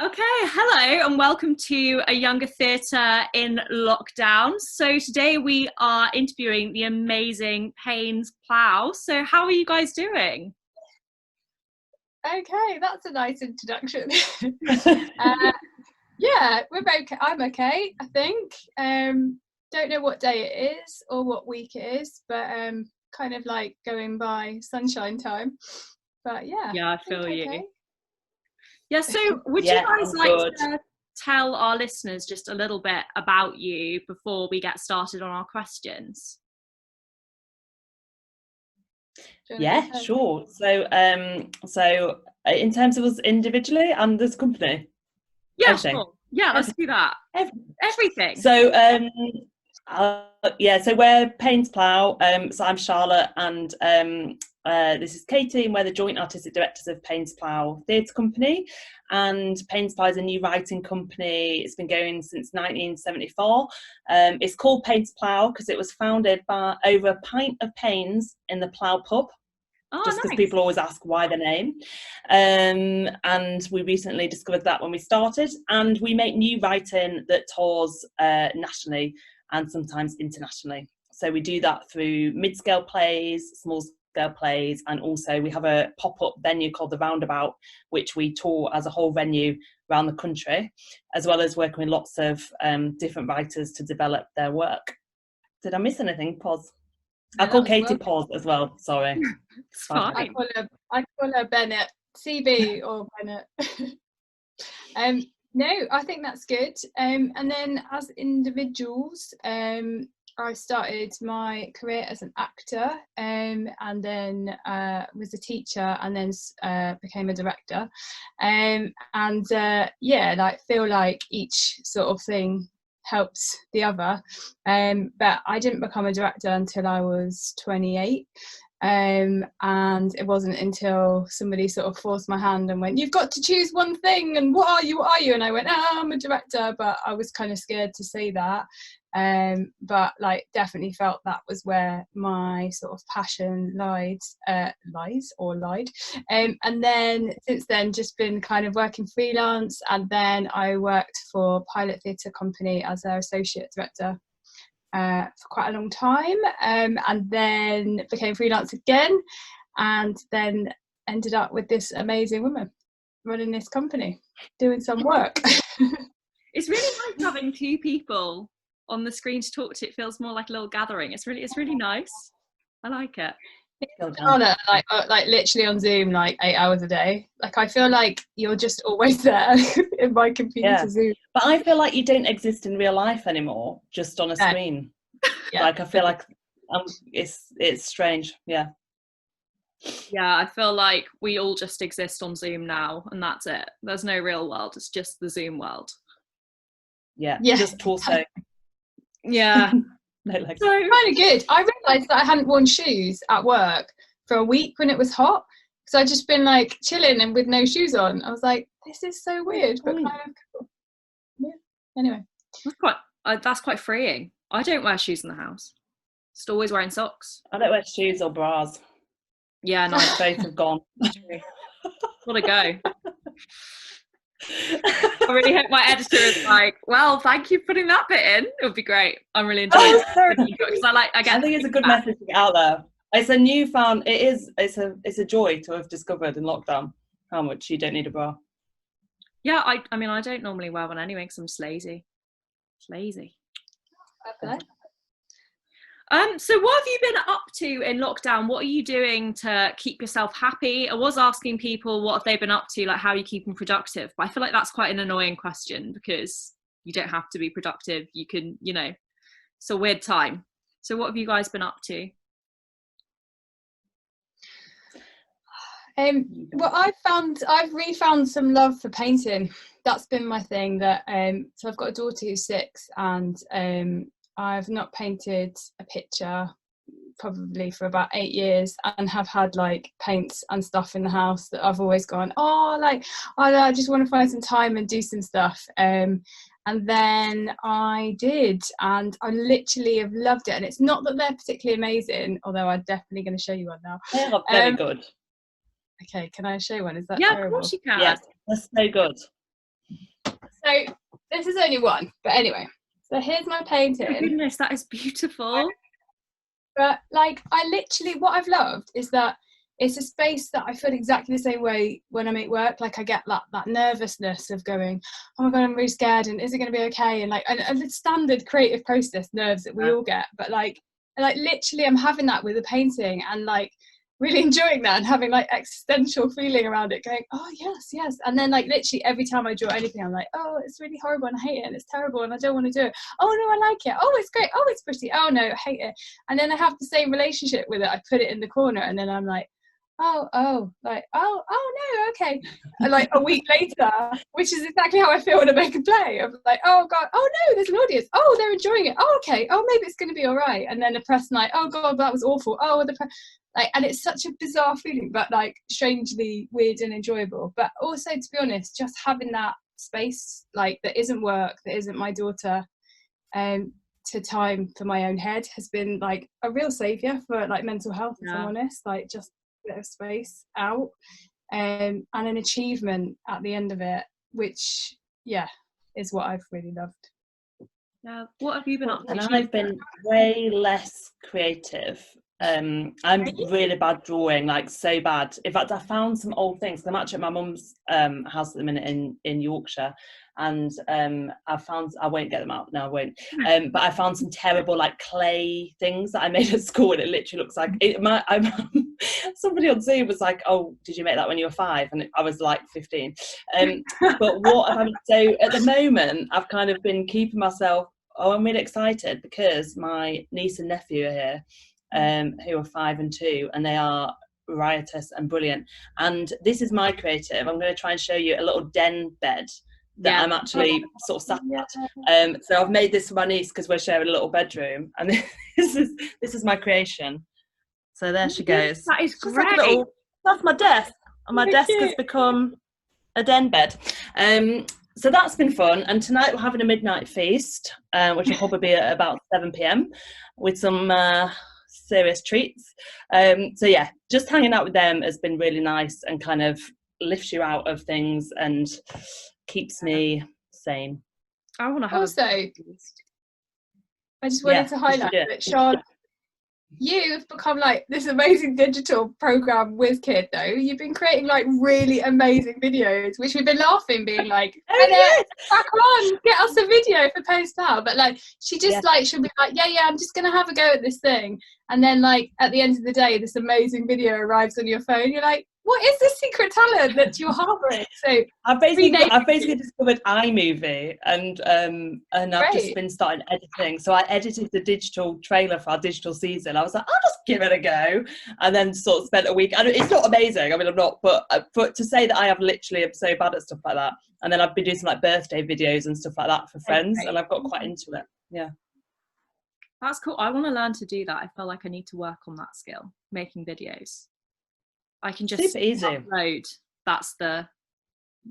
Okay, hello and welcome to A Younger Theatre in Lockdown. So today we are interviewing the amazing Plough. So how are you guys doing? Okay, that's a nice introduction. Yeah, we're okay. I'm okay, I think. Don't know what day it is or what week it is, but kind of like going by sunshine time. But yeah, I feel you. okay. Yeah, so would you guys like to tell our listeners just a little bit about you before we get started on our questions? Yeah, sure. So in terms of us individually and as a company? Yeah, everything. Sure. Yeah, let's do that. Everything. So so we're Plough. So I'm Charlotte and this is Katie, and we're the joint artistic directors of Plough Theatre Company. And Plough is a new writing company. It's been going since 1974. It's called Plough because it was founded by over a pint of Pains in the Plough pub. Just because people always ask why the name. And we recently discovered that when we started. And we make new writing that tours nationally and sometimes internationally. So we do that through mid-scale plays, small-scale plays, and also we have a pop-up venue called The Roundabout, which we tour as a whole venue around the country, as well as working with lots of different writers to develop their work. Did I miss anything? Pause. I call Katie Pause as well, sorry. It's fine. I call her Bennett, CB or Bennett. No, I think that's good. And then as individuals, I started my career as an actor and then was a teacher and then became a director. Like feel like each sort of thing helps the other. But I didn't become a director until I was 28. And it wasn't until somebody sort of forced my hand and went, "You've got to choose one thing, and what are you, and I went, I'm a director, but I was kind of scared to say that. But like definitely felt that was where my sort of passion lied. And then since then just been kind of working freelance, and then I worked for Pilot Theatre Company as their associate director for quite a long time, and then became freelance again, and then ended up with this amazing woman running this company, doing some work. It's really nice having two people on the screen to talk to. It feels more like a little gathering. It's really nice. I like it. Like literally on Zoom like 8 hours a day. Like I feel like you're just always there in my computer Zoom. But I feel like you don't exist in real life anymore, just on a screen. Like I feel like it's strange. Yeah, I feel like we all just exist on Zoom now, and that's it. There's no real world. It's just the Zoom world. Yeah. Just torso. Yeah. No legs. So kind of good. I realised that I hadn't worn shoes at work for a week when it was hot, because I'd just been like chilling and with no shoes on. I was like, this is so weird, but kind of cool. Yeah. Anyway, that's quite freeing. I don't wear shoes in the house. Just always wearing socks. I don't wear shoes or bras. Yeah, no, both have gone. Gotta go. I really hope my editor is like, well, thank you for putting that bit in. It would be great. I'm really enjoying it because I think it's a good message to get out there. It's a newfound. It's a joy to have discovered in lockdown how much you don't need a bra. Yeah, I mean I don't normally wear one anyway because I'm just lazy. It's lazy. Okay. So what have you been up to in lockdown? What are you doing to keep yourself happy? I was asking people what have they been up to, like how are you keeping productive? But I feel like that's quite an annoying question because you don't have to be productive. You can, it's a weird time. So what have you guys been up to? Well, I've refound some love for painting. That's been my thing. So I've got a daughter who's 6, and I've not painted a picture probably for about 8 years, and have had like paints and stuff in the house that I've always gone, I just want to find some time and do some stuff. And then I did, and I literally have loved it. And it's not that they're particularly amazing, although I'm definitely going to show you one now. They are very good. Okay, can I show one? Is that terrible? Yeah, of course you can. Yes, that's so good. So this is only one, but anyway. So here's my painting. Oh goodness, that is beautiful. But like, what I've loved is that it's a space that I feel exactly the same way when I'm at work. Like I get that nervousness of going, oh my God, I'm really scared, and is it going to be okay? And like, and the standard creative process nerves that we all get. But like literally I'm having that with a painting, and like really enjoying that and having like existential feeling around it, going, oh yes. And then like literally every time I draw anything, I'm like, oh, it's really horrible and I hate it and it's terrible and I don't want to do it. Oh no, I like it. Oh, it's great. Oh, it's pretty. Oh no, I hate it. And then I have the same relationship with it. I put it in the corner and then I'm like, oh no, okay. And like a week later, which is exactly how I feel when I make a play. I'm like, oh God, oh no, there's an audience. Oh, they're enjoying it. Oh, okay. Oh, maybe it's going to be all right. And then the press night, oh God, that was awful. Oh, like, and it's such a bizarre feeling, but like strangely weird and enjoyable. But also, to be honest, just having that space, like that isn't work, that isn't my daughter, to time for my own head has been like a real saviour for like mental health, if I'm honest. Like just a bit of space out, and an achievement at the end of it, which is what I've really loved. Yeah, what have you been up to? And I've been way less creative. I'm really bad drawing, like so bad. In fact, I found some old things. I'm actually at my mum's house at the minute in Yorkshire, and I won't get them out. No, I won't. But I found some terrible like clay things that I made at school, and it literally looks like it. Somebody on Zoom was like, "Oh, did you make that when you were 5?" And I was like 15. But so at the moment, I've kind of been keeping myself. Oh, I'm really excited because my niece and nephew are here. Who are 5 and 2, and they are riotous and brilliant. And this is my creative. I'm going to try and show you a little den bed that I'm actually sort of sat at. So I've made this for my niece because we're sharing a little bedroom, and this is my creation. So there she goes. That is great. Like that's my desk, and my desk has become a den bed. So that's been fun, and tonight we're having a midnight feast, which will probably be at about 7 p.m. with some serious treats. So yeah, just hanging out with them has been really nice and kind of lifts you out of things and keeps me sane. I want to have also I just wanted to highlight that Charlotte, you've become like this amazing digital program whiz kid though. You've been creating like really amazing videos, which we've been laughing, being like, crack on, get us a video for Post now. But like she just like she'll be like, I'm just gonna have a go at this thing, and then like at the end of the day this amazing video arrives on your phone. You're like, what is this secret talent that you're harboring? So I've basically discovered iMovie, and I've just been starting editing. So I edited the digital trailer for our digital season. I was like, I'll just give it a go, and then sort of spent a week. And it's not amazing. I mean, I'm not, but to say that I have literally am so bad at stuff like that. And then I've been doing some like birthday videos and stuff like that for friends, and I've got quite into it. Yeah, that's cool. I want to learn to do that. I feel like I need to work on that skill, making videos. I can just super easy upload. That's the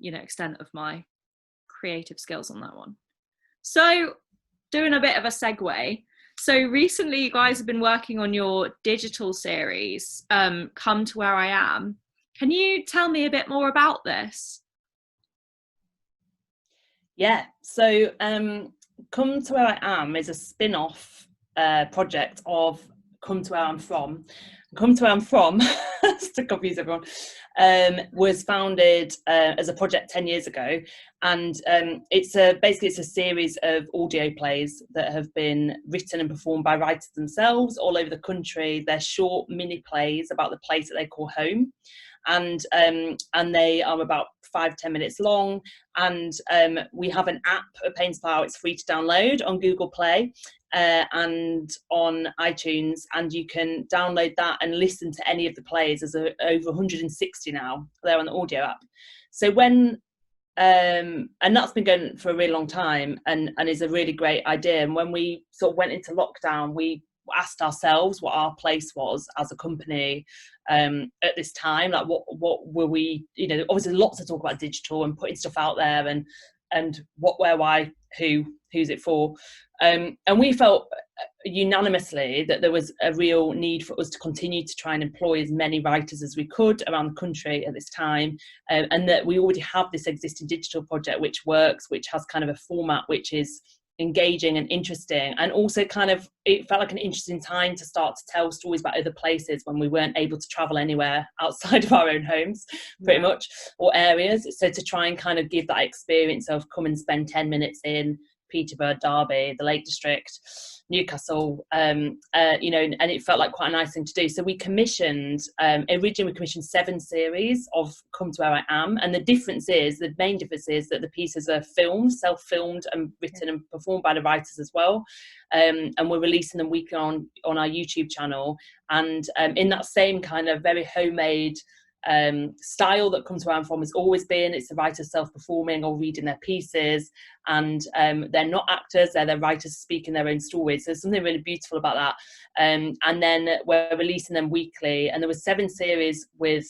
extent of my creative skills on that one. So doing a bit of a segue. So recently you guys have been working on your digital series, Come to Where I Am. Can you tell me a bit more about this? Yeah, so Come to Where I Am is a spin-off project of Come to Where I'm From. Come to Where I'm From, to confuse everyone, was founded as a project 10 years ago, and it's a series of audio plays that have been written and performed by writers themselves all over the country. They're short mini plays about the place that they call home, and they are about 5-10 minutes long, and we have an app at Plough. It's free to download on Google Play and on iTunes, and you can download that and listen to any of the plays. There's over 160 now there on the audio app. So when and that's been going for a really long time, and is a really great idea. And when we sort of went into lockdown, we asked ourselves what our place was as a company at this time. Like what were we, obviously lots of talk about digital and putting stuff out there, and what, where, why, who's it for, and we felt unanimously that there was a real need for us to continue to try and employ as many writers as we could around the country at this time, and that we already have this existing digital project which works, which has kind of a format which is engaging and interesting, and also kind of it felt like an interesting time to start to tell stories about other places when we weren't able to travel anywhere outside of our own homes pretty much, or areas. So to try and kind of give that experience of come and spend 10 minutes in Peterborough, Derby, the Lake District, Newcastle, and it felt like quite a nice thing to do. So we commissioned, originally we commissioned 7 series of Come to Where I Am, and the main difference is that the pieces are self-filmed and written and performed by the writers as well, and we're releasing them weekly on our YouTube channel, and in that same kind of very homemade style that Come to Where I'm From has always been. It's the writers self-performing or reading their pieces, and they're not actors, they're the writers speaking their own stories. So there's something really beautiful about that, and then we're releasing them weekly, and there were 7 series with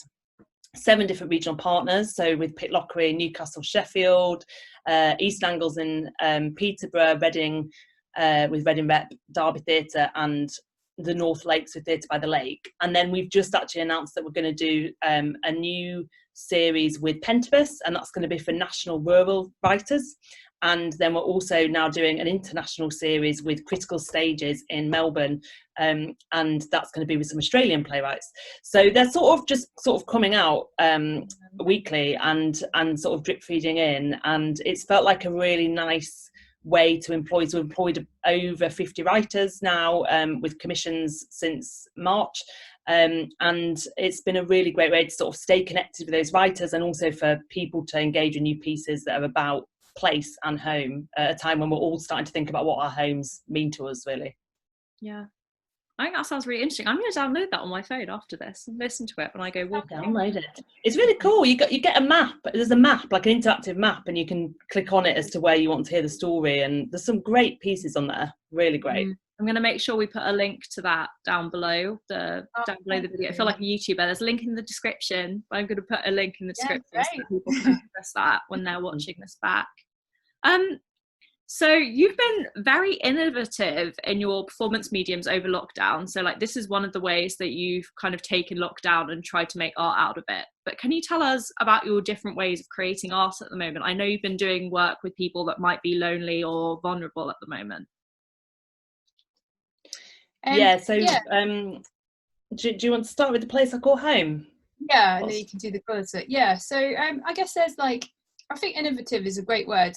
7 different regional partners, so with Pitlochry, Newcastle, Sheffield, East Angles in Peterborough, Reading with Reading Rep, Derby Theatre, and the North Lakes with Theatre by the Lake. And then we've just actually announced that we're going to do a new series with Pentabus, and that's going to be for national rural writers. And then we're also now doing an international series with Critical Stages in Melbourne, and that's going to be with some Australian playwrights. So they're sort of coming out weekly and sort of drip feeding in, and it's felt like a really nice way to employ. So we've employed over 50 writers now, with commissions since March, and it's been a really great way to sort of stay connected with those writers, and also for people to engage in new pieces that are about place and home at a time when we're all starting to think about what our homes mean to us, really. Yeah, I think that sounds really interesting. I'm going to download that on my phone after this and listen to it when I go walking. Download it. It's really cool. You get a map. There's a map, like an interactive map, and you can click on it as to where you want to hear the story. And there's some great pieces on there. Really great. I'm going to make sure we put a link to that down below the video. I feel like a YouTuber. There's a link in the description, but I'm going to put a link in the description so people can access that when they're watching this back. So you've been very innovative in your performance mediums over lockdown. So like this is one of the ways that you've kind of taken lockdown and tried to make art out of it. But can you tell us about your different ways of creating art at the moment? I know you've been doing work with people that might be lonely or vulnerable at the moment. Do you want to start with the place I call home? Yeah, and then you can do the colours. Yeah, so I guess there's like, I think innovative is a great word,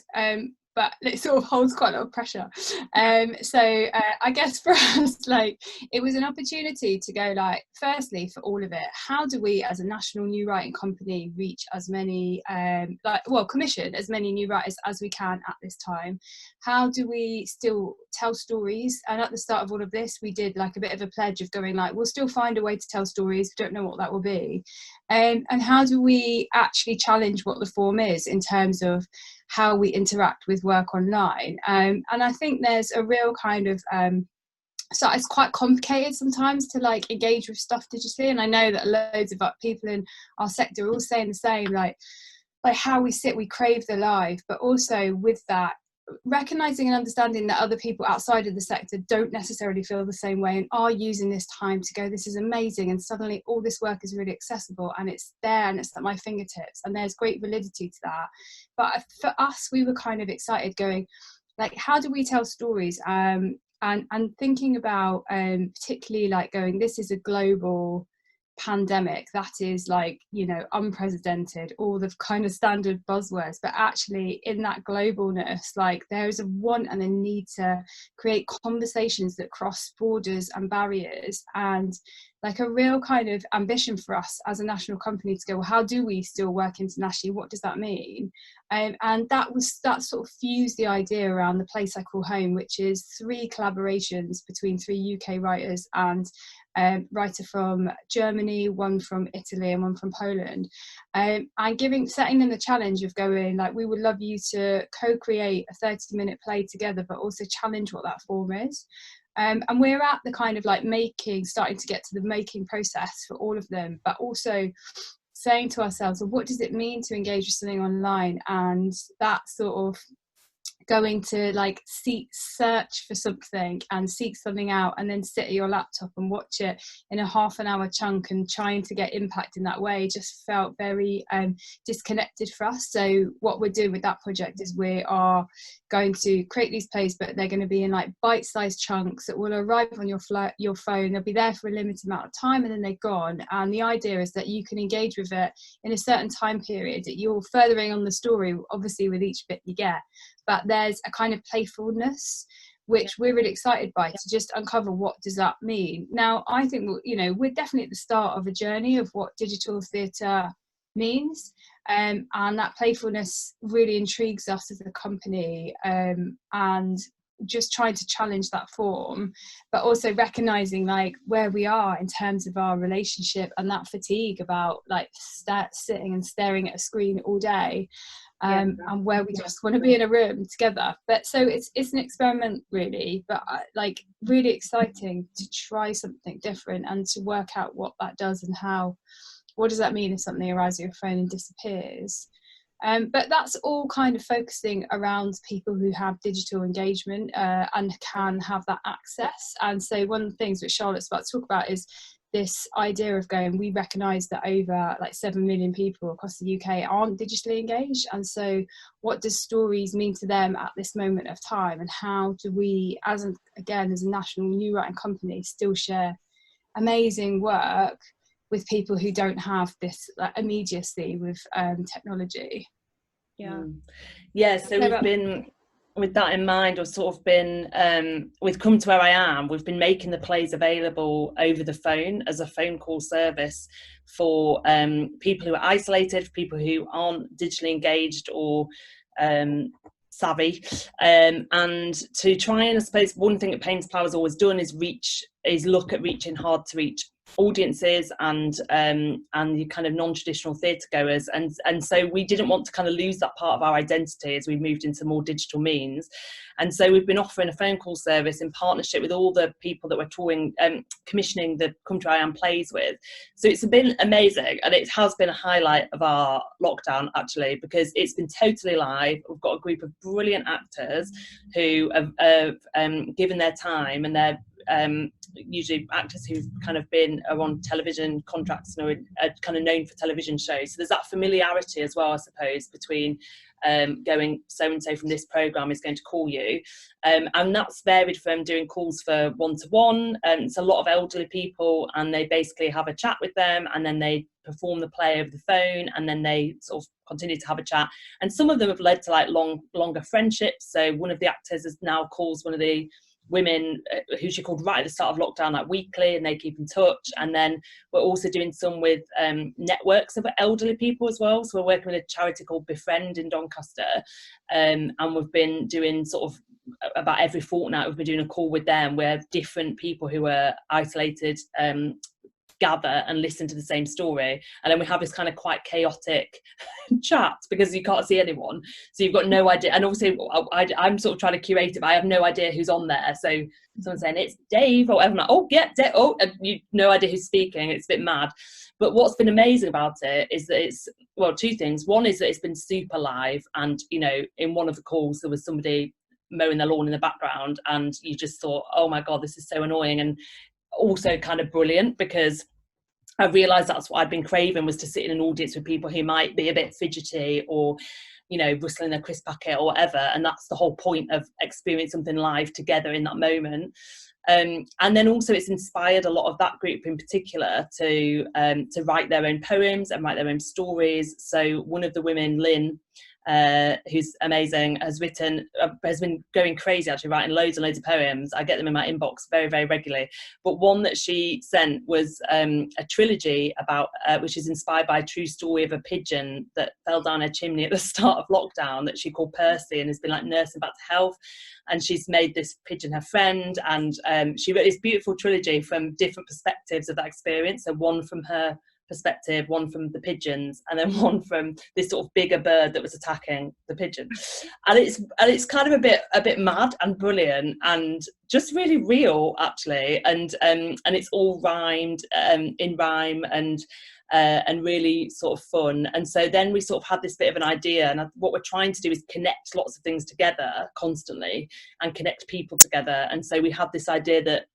but it sort of holds quite a lot of pressure. I guess for us, like, it was an opportunity to go, like, firstly, for all of it, how do we as a national new writing company reach as many, commission as many new writers as we can at this time? How do we still tell stories? And at the start of all of this, we did like a bit of a pledge of going like, we'll still find a way to tell stories, we don't know what that will be. And how do we actually challenge what the form is in terms of how we interact with work online? And I think there's a real kind of so it's quite complicated sometimes to like engage with stuff digitally, and I know that loads of people in our sector are all saying the same, like how we sit, we crave the live, but also with that recognizing and understanding that other people outside of the sector don't necessarily feel the same way and are using this time to go, this is amazing, and suddenly all this work is really accessible and it's there and it's at my fingertips, and there's great validity to that. But for us, we were kind of excited going like, how do we tell stories, and thinking about particularly like going, this is a global pandemic that is like, you know, unprecedented, all the kind of standard buzzwords, but actually in that globalness, like there is a want and a need to create conversations that cross borders and barriers, and like a real kind of ambition for us as a national company to go, well, how do we still work internationally? What does that mean? And that sort of fused the idea around the place I call home, which is 3 collaborations between 3 UK writers and writer from Germany, one from Italy and one from Poland, and setting them the challenge of going like, we would love you to co-create a 30-minute play together, but also challenge what that form is. And we're at the kind of like starting to get to the making process for all of them, but also saying to ourselves, well, what does it mean to engage with something online? And that sort of going to like search for something and seek something out and then sit at your laptop and watch it in a half an hour chunk and trying to get impact in that way just felt very disconnected for us. So what we're doing with that project is we are going to create these plays, but they're going to be in like bite-sized chunks that will arrive on your phone. They'll be there for a limited amount of time and then they're gone. And the idea is that you can engage with it in a certain time period, that you're furthering on the story obviously with each bit you get, but there's a kind of playfulness which we're really excited by, to just uncover what does that mean. Now I think, you know, we're definitely at the start of a journey of what digital theatre means, and that playfulness really intrigues us as a company, and just trying to challenge that form, but also recognizing like where we are in terms of our relationship and that fatigue about like sitting and staring at a screen all day, and where we just want to be in a room together. But so it's an experiment really, but like really exciting to try something different and to work out what that does and what does that mean if something arrives at your phone and disappears. But that's all kind of focusing around people who have digital engagement and can have that access. And so one of the things which Charlotte's about to talk about is this idea of going, we recognise that over like 7 million people across the UK aren't digitally engaged, and so what does stories mean to them at this moment of time, and how do we, as a national new writing company, still share amazing work with people who don't have this immediacy with technology. So we've been, with that in mind, we've sort of been with Come to Where I Am, we've been making the plays available over the phone as a phone call service for people who are isolated, for people who aren't digitally engaged or savvy, and to try and, I suppose, one thing that Pains Plough has always done is look at reaching hard to reach audiences and the kind of non-traditional theatre goers, and so we didn't want to kind of lose that part of our identity as we moved into more digital means. And so we've been offering a phone call service in partnership with all the people that we're touring, commissioning the Come to Where I Am plays with. So it's been amazing, and it has been a highlight of our lockdown actually, because it's been totally live. We've got a group of brilliant actors who have given their time, and they're usually actors who've kind of are on television contracts and are kind of known for television shows. So there's that familiarity as well, I suppose, between going so-and-so from this programme is going to call you. And that's varied from doing calls for one-to-one. It's a lot of elderly people, and they basically have a chat with them, and then they perform the play over the phone, and then they sort of continue to have a chat. And some of them have led to like longer friendships. So one of the actors has now calls one of the women who she called right at the start of lockdown, like weekly, and they keep in touch. And then we're also doing some with networks of elderly people as well. So we're working with a charity called Befriend in Doncaster, and we've been doing sort of about every fortnight, we've been doing a call with them where different people who are isolated gather and listen to the same story, and then we have this kind of quite chaotic chat because you can't see anyone, so you've got no idea. And obviously I'm sort of trying to curate it, but I have no idea who's on there. So someone's saying it's Dave or whatever, I'm like, oh yeah, Dave, oh, and you no idea who's speaking. It's a bit mad. But what's been amazing about it is that it's, well, two things. One is that it's been super live, and you know, in one of the calls there was somebody mowing their lawn in the background, and you just thought, oh my god, this is so annoying, and also kind of brilliant, because I realised that's what I'd been craving, was to sit in an audience with people who might be a bit fidgety or, you know, rustling their crisp packet or whatever, and that's the whole point of experiencing something live together in that moment. And then also it's inspired a lot of that group in particular to write their own poems and write their own stories. So one of the women, Lynn, who's amazing, has been going crazy actually, writing loads and loads of poems. I get them in my inbox very, very regularly. But one that she sent was a trilogy about, which is inspired by a true story of a pigeon that fell down a chimney at the start of lockdown, that she called Percy, and has been like nursing back to health. And she's made this pigeon her friend, and she wrote this beautiful trilogy from different perspectives of that experience. So one from her perspective, one from the pigeons, and then one from this sort of bigger bird that was attacking the pigeon. And it's kind of a bit mad and brilliant and just really real actually, and it's all rhymed in rhyme, and and really sort of fun. And so then we sort of had this bit of an idea, and what we're trying to do is connect lots of things together constantly and connect people together. And so we had this idea that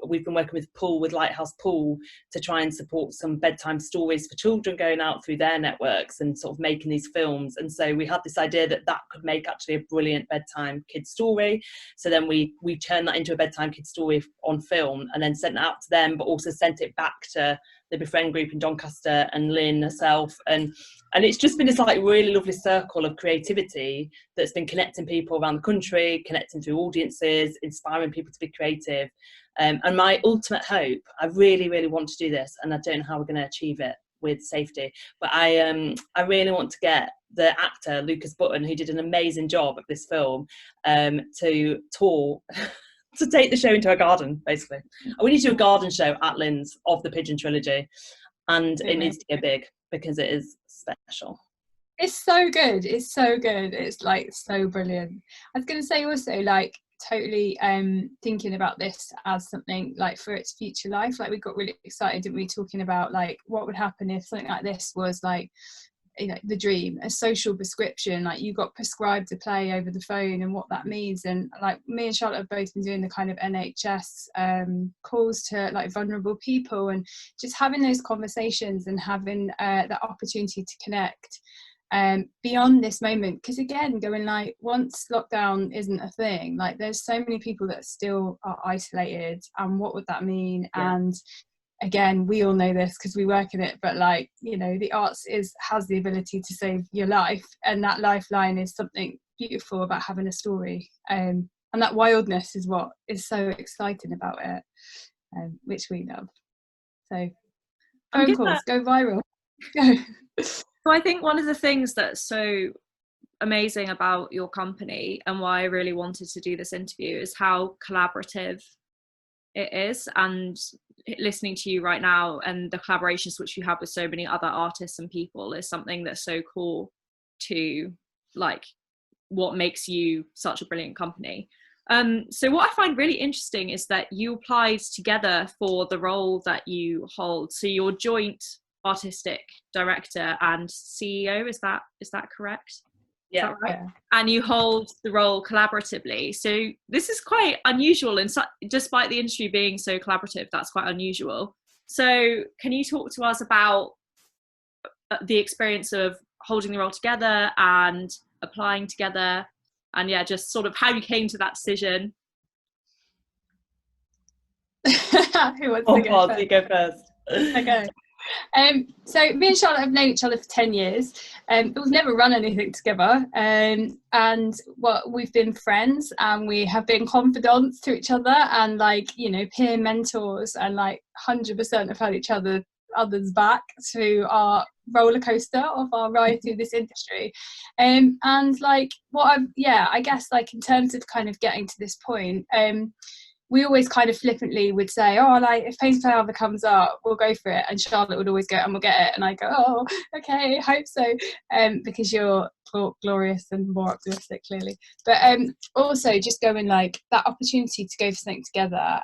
we've been working with Lighthouse Pool to try and support some bedtime stories for children going out through their networks and sort of making these films. And so we had this idea that could make actually a brilliant bedtime kid story. So then we turned that into a bedtime kid story on film, and then sent it out to them, but also sent it back to the Befriend group in Doncaster and Lynn herself, and it's just been this like really lovely circle of creativity that's been connecting people around the country, connecting through audiences, inspiring people to be creative. And my ultimate hope, I really, really want to do this, and I don't know how we're going to achieve it with safety, but I really want to get the actor Lucas Button, who did an amazing job of this film, to tour to take the show into a garden, basically. We need to do a garden show at Lynn's of the Pigeon trilogy, and it needs to go big because it is special. It's so good. It's so good. It's like so brilliant. I was going to say also, like, totally thinking about this as something like for its future life. Like, we got really excited, didn't we, talking about like what would happen if something like this was like, you know, the dream, a social prescription, like you got prescribed a play over the phone and what that means. And like me and Charlotte have both been doing the kind of NHS calls to like vulnerable people, and just having those conversations and having that opportunity to connect beyond this moment. Because again, going like, once lockdown isn't a thing, like there's so many people that still are isolated, and what would that mean? Yeah. And again, we all know this because we work in it, but like, you know, the arts has the ability to save your life, and that lifeline is something beautiful about having a story, and that wildness is what is so exciting about it, which we love. So phone calls go viral. So I think one of the things that's so amazing about your company, and why I really wanted to do this interview, is how collaborative it is. And listening to you right now, and the collaborations which you have with so many other artists and people, is something that's so cool to like what makes you such a brilliant company. So what I find really interesting is that you applied together for the role that you hold. So you're joint artistic director and CEO, is that correct? Yeah, right? Yeah. And you hold the role collaboratively. So this is quite unusual, and despite the industry being so collaborative, that's quite unusual. So can you talk to us about the experience of holding the role together and applying together, and yeah, just sort of how you came to that decision? Who wants to go first? You go first. Okay. So me and Charlotte have known each other for 10 years, but we've never run anything together, and we've been friends, and we have been confidants to each other, and like, you know, peer mentors, and like 100% have had each others back through our roller coaster of our ride through this industry, and like I guess like in terms of kind of getting to this point, we always kind of flippantly would say, oh, like if Payne's Plough ever comes up, we'll go for it. And Charlotte would always go, and we'll get it. And I go, oh, okay, hope so. Because you're glorious and more optimistic, clearly. But also just going like that opportunity to go for something together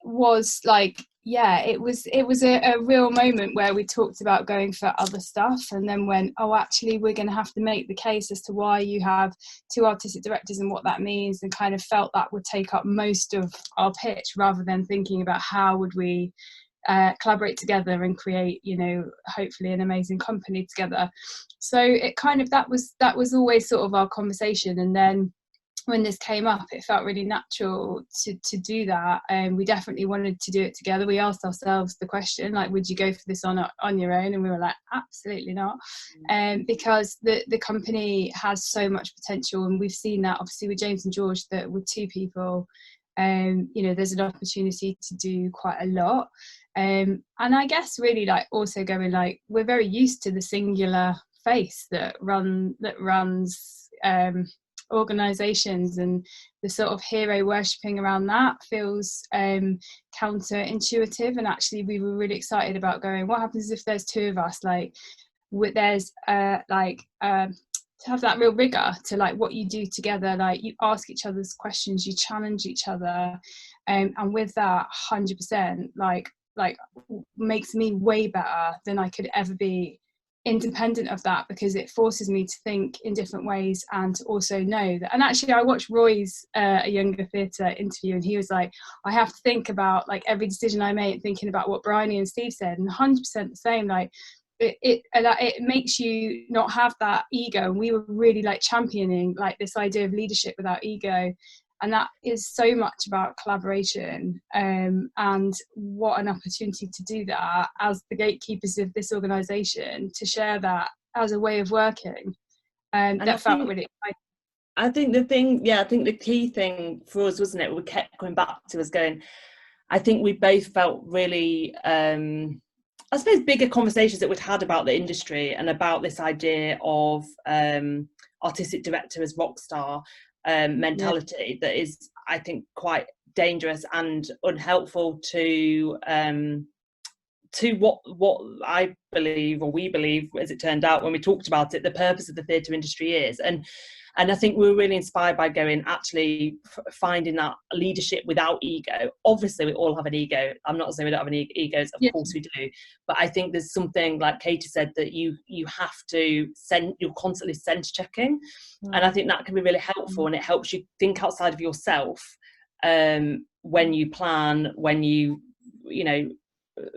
was like, yeah, it was a real moment where we talked about going for other stuff, and then went, oh, actually we're going to have to make the case as to why you have two artistic directors and what that means, and kind of felt that would take up most of our pitch, rather than thinking about how would we collaborate together and create, you know, hopefully an amazing company together. So it kind of that was always sort of our conversation, and then when this came up, it felt really natural to do that, and we definitely wanted to do it together. We asked ourselves the question, like, would you go for this on your own? And we were like, absolutely not, because the company has so much potential, and we've seen that obviously with James and George, that with two people, you know, there's an opportunity to do quite a lot, and I guess really like also going like, we're very used to the singular face that runs organisations, and the sort of hero worshipping around that feels counterintuitive. And actually we were really excited about going, what happens if there's two of us, like there's to have that real rigor to like what you do together, like you ask each other's questions, you challenge each other, and with that 100% like like makes me way better than I could ever be independent of that, because it forces me to think in different ways and to also know that. And actually I watched Roy's A Younger Theatre interview, and he was like, I have to think about like every decision I make, thinking about what Bryony and Steve said, and 100% the same. Like it makes you not have that ego, and we were really like championing like this idea of leadership without ego, and that is so much about collaboration, and what an opportunity to do that as the gatekeepers of this organisation, to share that as a way of working, and that felt really exciting. I think the key thing for us, wasn't it, we kept going back to, was going, I think we both felt really I suppose bigger conversations that we'd had about the industry and about this idea of artistic director as rock star mentality, that is, I think, quite dangerous and unhelpful to what I believe, or we believe, as it turned out when we talked about it, the purpose of the theatre industry is. And I think we were really inspired by going, actually finding that leadership without ego. Obviously we all have an ego, I'm not saying we don't have any egos, of course we do, but I think there's something, like Katie said, that you have to you're constantly sense checking, and I think that can be really helpful, and it helps you think outside of yourself when you plan, when you know,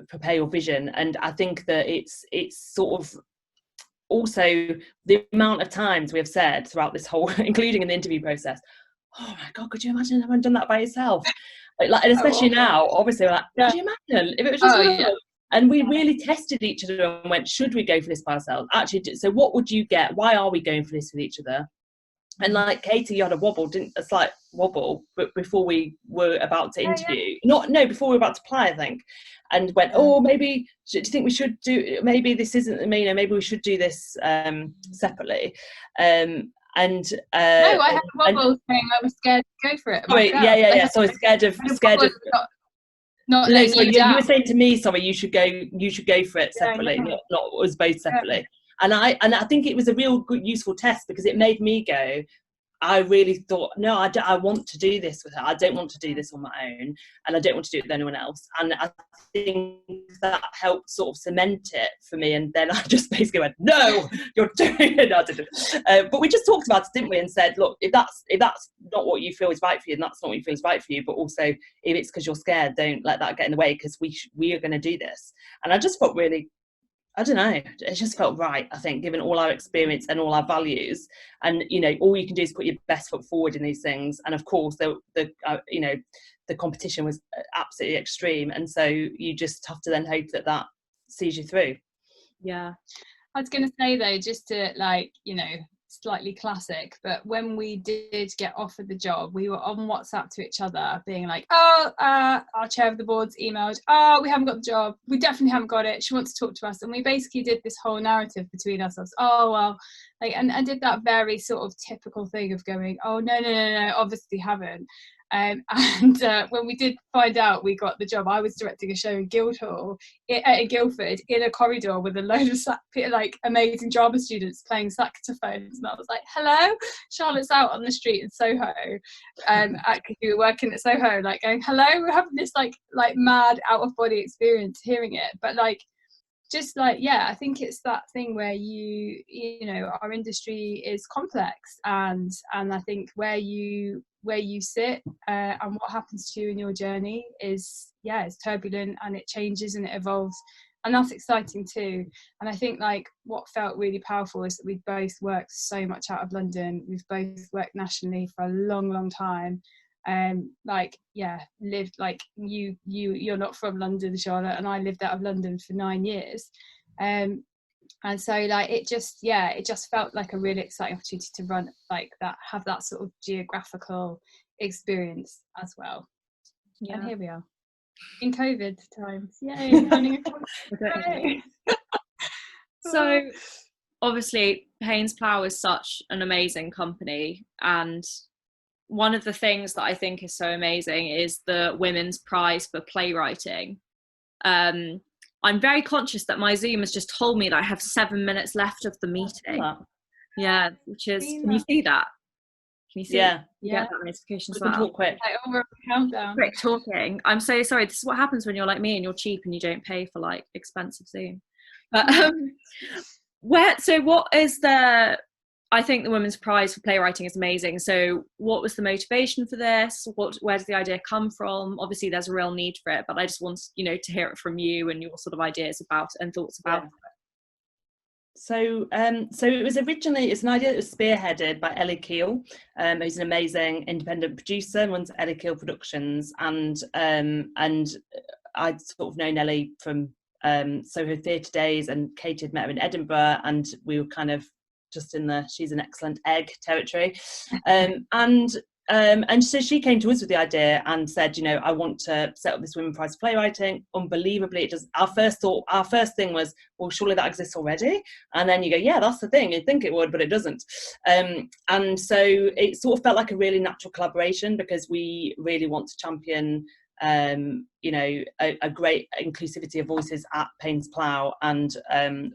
prepare your vision. And I think that it's sort of also the amount of times we have said throughout this whole, including in the interview process, oh my god, could you imagine having done that by yourself? Like, and especially now, obviously, like, could you imagine if it was just and we really tested each other and went, should we go for this by ourselves? Actually, so what would you get? Why are we going for this with each other? And like Katie, you had a slight wobble, but before we were about to interview, before we were about to play, I think, and went, oh, maybe, do you think we should do, maybe this isn't, maybe we should do this separately. No, I had a wobble saying I was scared to go for it. Sorry, sorry, scared of. Not no, so you were saying to me, sorry, you should go for it separately, not us both separately. And I think it was a real good, useful test, because it made me go, I really thought, no, I want to do this with her. I don't want to do this on my own, and I don't want to do it with anyone else. And I think that helped sort of cement it for me. And then I just basically went, no, you're doing it. No, I didn't. But we just talked about it, didn't we? And said, look, if that's not what you feel is right for you, and that's not what you feel is right for you, but also if it's because you're scared, don't let that get in the way, because we are going to do this. And I just felt really, I don't know, it just felt right, I think, given all our experience and all our values. And, you know, all you can do is put your best foot forward in these things. And of course, the competition was absolutely extreme. And so you just have to then hope that sees you through. Yeah. I was going to say, though, just to, like, you know, slightly classic, but when we did get offered the job, we were on WhatsApp to each other being like, our chair of the board's emailed, we haven't got the job, we definitely haven't got it, she wants to talk to us. And we basically did this whole narrative between ourselves, and did that very sort of typical thing of going, no, obviously haven't. And when we did find out we got the job, I was directing a show in Guildhall, in Guildford, in a corridor with a load of amazing drama students playing saxophones, and I was like, hello, Charlotte's out on the street in Soho, actually we were working at Soho, like going, hello, we're having this like mad out of body experience hearing it. But like, just like, I think it's that thing where you know, our industry is complex, and I think where you sit and what happens to you in your journey is it's turbulent, and it changes and it evolves, and that's exciting too. And I think like what felt really powerful is that we both worked so much out of London. We've both worked nationally for a long time. Lived like you're not from London, Charlotte, and I lived out of London for 9 years, and so like it just felt like a really exciting opportunity to run like that, have that sort of geographical experience as well. And here we are in COVID times, running a So obviously Haynes Plough is such an amazing company, and one of the things that I think is so amazing is the Women's Prize for Playwriting. I'm very conscious that my Zoom has just told me that I have 7 minutes left of the meeting. Yeah, which is, can you see that? Can you see? Yeah. You get that notification as We can well. talk quick. Like, oh, we're on the countdown. Quick talking. I'm so sorry. This is what happens when you're like me and you're cheap and you don't pay for like expensive Zoom. But what is the? I think the Women's Prize for Playwriting is amazing. So what was the motivation for this? Where does the idea come from? Obviously there's a real need for it, but I just want, you know, to hear it from you and your sort of ideas about and thoughts about it. So it was originally, it's an idea that was spearheaded by Ellie Keel, who's an amazing independent producer and runs Ellie Keel Productions, and I'd sort of known Ellie from Soho Theatre days, and Katie had met her in Edinburgh, and we were kind of just in the she's an excellent egg territory, and so she came to us with the idea and said, you know, I want to set up this Women's Prize for Playwriting. Unbelievably, it does. Our first thing was, well, surely that exists already. And then you go, yeah, that's the thing. You'd think it would, but it doesn't. And so it sort of felt like a really natural collaboration, because we really want to champion, you know, a great inclusivity of voices at Plough, and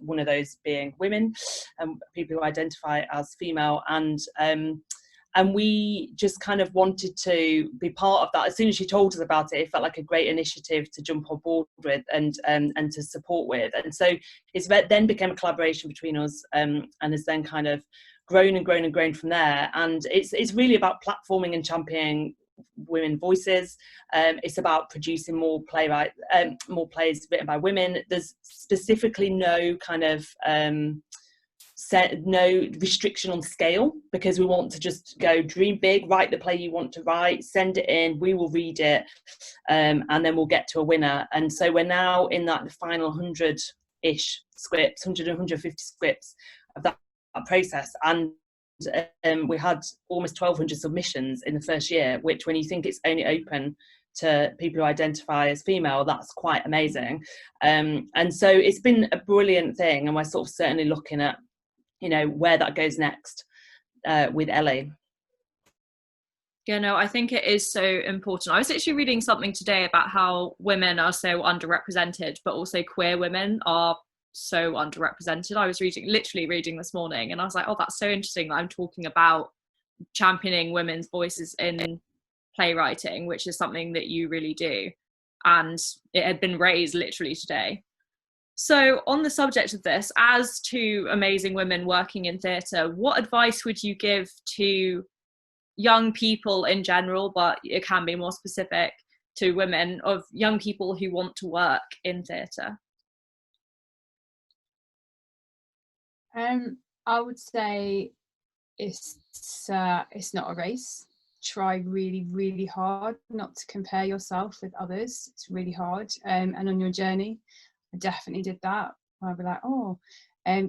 one of those being women and people who identify as female, and we just kind of wanted to be part of that. As soon as she told us about it, it felt like a great initiative to jump on board with and to support with. And so it's then became a collaboration between us, and has then kind of grown and grown and grown from there. And it's really about platforming and championing women voices. It's about producing more plays written by women. There's specifically no kind of no restriction on scale, because we want to just go dream big, write the play you want to write, send it in, we will read it, and then we'll get to a winner. And so we're now in that final 100-ish scripts, 100 and 150 scripts of that process, and we had almost 1,200 submissions in the first year, which, when you think it's only open to people who identify as female, that's quite amazing. And so it's been a brilliant thing, and we're sort of certainly looking at, you know, where that goes next with Ellie. Yeah, no, I think it is so important. I was actually reading something today about how women are so underrepresented, but also queer women are so underrepresented. I was literally reading this morning, and I was like, oh, that's so interesting that I'm talking about championing women's voices in playwriting, which is something that you really do. And it had been raised literally today. So on the subject of this, as two amazing women working in theatre, what advice would you give to young people in general, but it can be more specific to women, of young people who want to work in theatre? I would say it's not a race. Try really, really hard not to compare yourself with others. It's really hard. And on your journey, I definitely did that. I'd be like,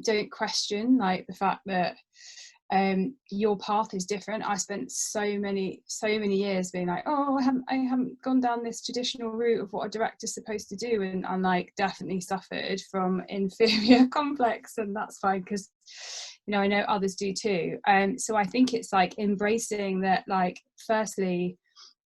don't question like the fact that your path is different. I spent so many years being like, I haven't gone down this traditional route of what a director's supposed to do, and I'm like definitely suffered from inferior complex, and that's fine, because you know I know others do too. So I think it's like embracing that, like, firstly,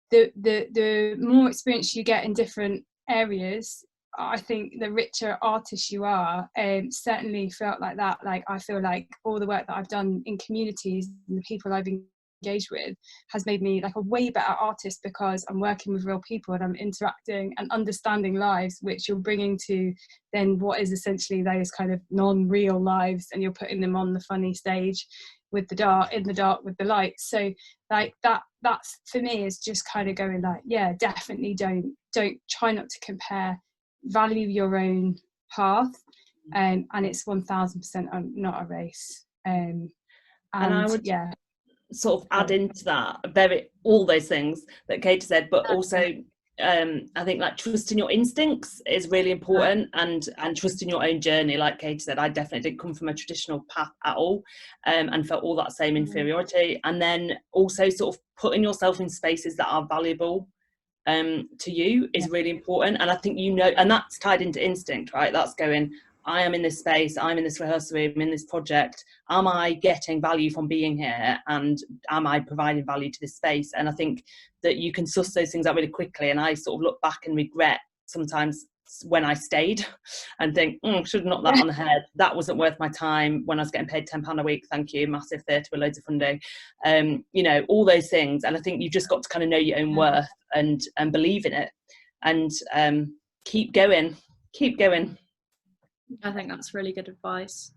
the more experience you get in different areas, I think the richer artist you are. Certainly felt like that. Like, I feel like all the work that I've done in communities and the people I've engaged with has made me like a way better artist, because I'm working with real people and I'm interacting and understanding lives, which you're bringing to then what is essentially those kind of non-real lives, and you're putting them on the funny stage with the dark, in the dark with the light. So like that's for me is just kind of going like, yeah, definitely don't try not to compare. Value your own path, and it's 1,000% not a race. And I would sort of add into that all those things that Katie said, but also I think like trusting your instincts is really important, and trusting your own journey. Like Katie said, I definitely didn't come from a traditional path at all, and felt all that same inferiority. And then also sort of putting yourself in spaces that are valuable to you is really important. And I think, you know, and that's tied into instinct, right? That's going, I am in this space, I'm in this rehearsal room, in this project, am I getting value from being here, and am I providing value to this space? And I think that you can suss those things out really quickly, and I sort of look back and regret sometimes when I stayed and think, should have knocked that on the head. That wasn't worth my time when I was getting paid £10 a week. Thank you, massive theatre with loads of funding. You know, all those things. And I think you've just got to kind of know your own worth and believe in it, and keep going. I think that's really good advice.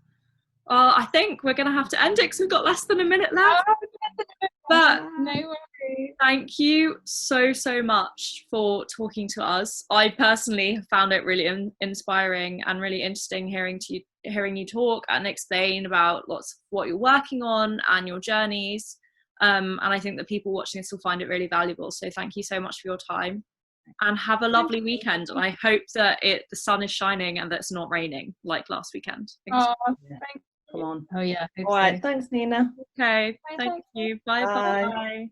I think we're going to have to end it because we've got less than a minute left. But no worries. Thank you so much for talking to us. I personally have found it really inspiring and really interesting hearing you talk and explain about lots of what you're working on and your journeys. And I think that people watching this will find it really valuable. So thank you so much for your time, and have a lovely weekend. And I hope that the sun is shining and that it's not raining like last weekend. Thanks. Come on. Oh yeah. All right. Thanks, Nina. Okay. Bye, Thank you. Bye. Bye. Bye.